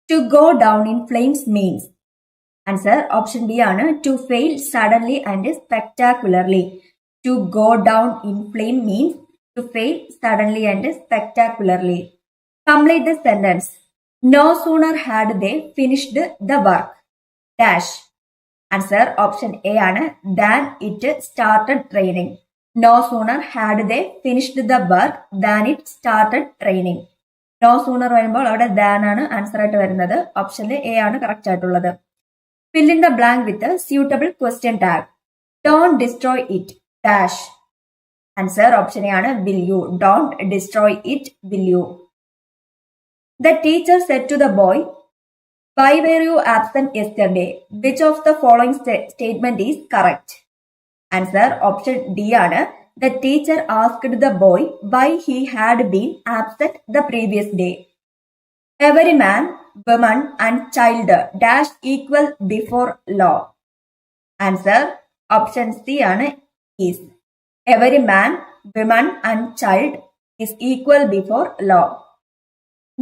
To go down in flames means. Answer option B ആണ് to fail suddenly and spectacularly. To go down in flame means to fail suddenly and spectacularly. Complete the sentence. No sooner had they finished the work. Dash. Answer option A ആണ് than it started raining. No sooner had they finished the work than it started raining. No sooner വരുമ്പോൾ അവിടെ than ആണ് answer ആയിട്ട് വരുന്നത്. ഓപ്ഷനിൽ A ആണ് correct ആയിട്ടുള്ളത്. Fill in the blank with a suitable question tag. Don't destroy it. Dash. Answer option A ആണ് will you. Don't destroy it. Will you. The teacher said to the boy, why were you absent yesterday? Which of the following statement is correct? Answer option D ആണ്. The teacher asked the boy why he had been absent the previous day. Every man, woman and child dash equal before law. Answer option C ആണ് is. Every man, woman and child is equal before law.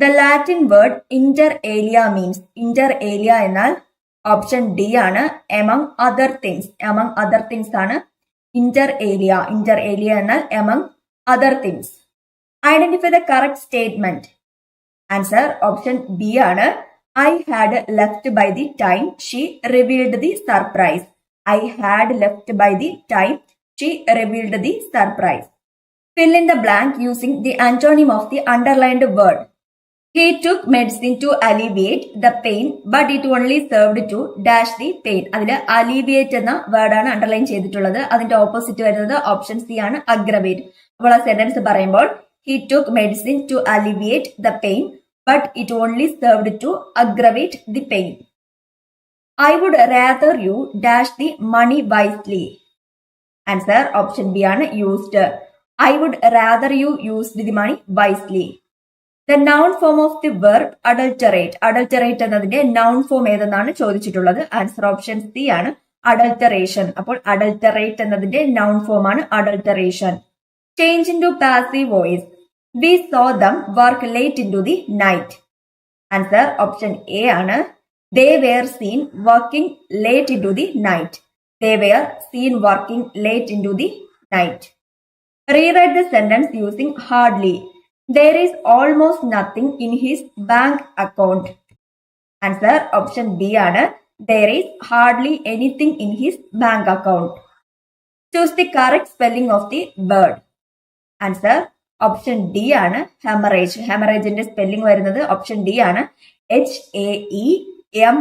The Latin word inter alia means. Inter alia എന്നാൽ option D ആണ് among other things. Among other things ആണ് inter alia. Inter alia എന്നാൽ among other things. Identify the correct statement. Answer option B ആണ് I had left by the time she revealed the surprise. I had left by the time she revealed the surprise. Fill in the blank using the antonym of the underlined word. He took medicine to alleviate the pain, but it only served to dash the pain. അതിൽ alleviate എന്ന വേർഡാണ് underline ചെയ്തിട്ടുള്ളത്. അതിന്റെ opposite വരുന്നത് option C ആണ് aggravate. അപ്പോൾ ആ sentence പറയുമ്പോൾ he took medicine to alleviate the pain, but it only served to aggravate the pain. I would rather you dash the money wisely. Answer option B ആണ് used. I would rather you used the money wisely. The noun form of the verb adulterate. Adulterate എന്നതിന്റെ noun form ഏതെന്നാണ് ചോദിച്ചിട്ടുള്ളത്. Answer option C ആണ് adulteration. അപ്പോൾ adulterate എന്നതിന്റെ noun form ആണ് adulteration. Change into passive voice. We saw them work late into the night. Answer option A ആണ് they were seen working late into the night. They were seen working late into the night. Rewrite the sentence using hardly. There is almost nothing in his bank account. Answer option B ആണ് there is hardly anything in his bank account. Choose the correct spelling of the word. Answer option D ആണ് hemorrhage. ഹെമറേജിന്റെ spelling വരുന്നത് option D ആണ് HAEMORRHAGE.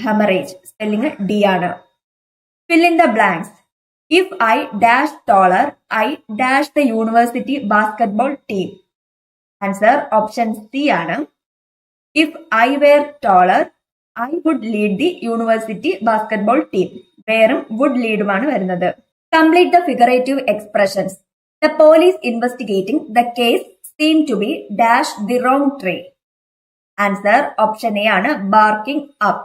hemorrhage spelling D ആണ്. Fill in the blanks. If I dash taller, I dash the university basketball team. Answer option C ആണ് if I were taller, I would lead the university basketball team. വേറും would leadുമാണ് വരുന്നത്. Complete the figurative expressions. The police investigating the case seem to be dash the wrong tree. Answer option A ആണ് barking up.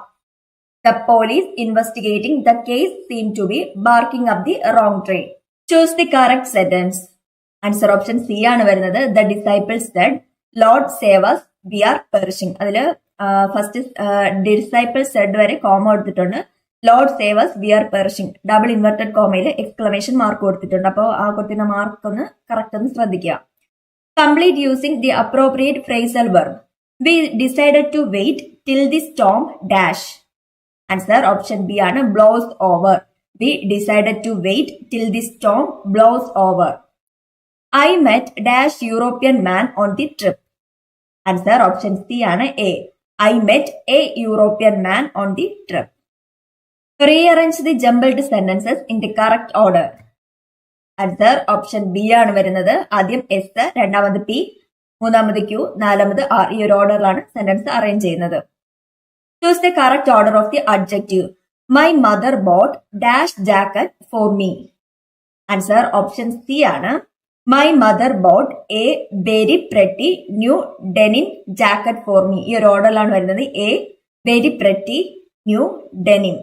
The police investigating the case seem to be barking up the wrong tree. Choose the correct sentence. Answer option C ആണ് വരുന്നത് the disciples said, Lord save us, we are perishing. അതിൽ first disciples said വരെ comma കൊടുത്തിട്ടുണ്ട്. Lord save us, we are perishing. Double inverted കോമയിൽ exclamation mark കൊടുത്തിട്ടുണ്ട്. അപ്പോൾ ആ കൊടുത്തിരുന്ന മാർക്ക് ഒന്ന് കറക്റ്റ് ഒന്ന് ശ്രദ്ധിക്കുക. Complete using the appropriate phrasal verb. We decided to wait till the storm dash. Answer option B ആണ് blows over. We decided to wait till the storm blows over. I met dash European man on the trip. Answer option C ആണ് A. I met A European man on the trip. Rearrange the jumbled sentences in the correct order. Answer option B ആണ് വരുന്നത്. ആദ്യം S, രണ്ടാമത് P, മൂന്നാമത് Q, നാലാമത് R. ഈ ഒരു ഓർഡറിലാണ് sentence arrange ചെയ്യുന്നത്. Choose the correct order of the adjective. My mother bought dash jacket for me. Answer option C ആണ് My mother bought a very pretty new denim jacket for me. ഈ ഒരു ഓർഡറിലാണ് വരുന്നത്. A very pretty new denim.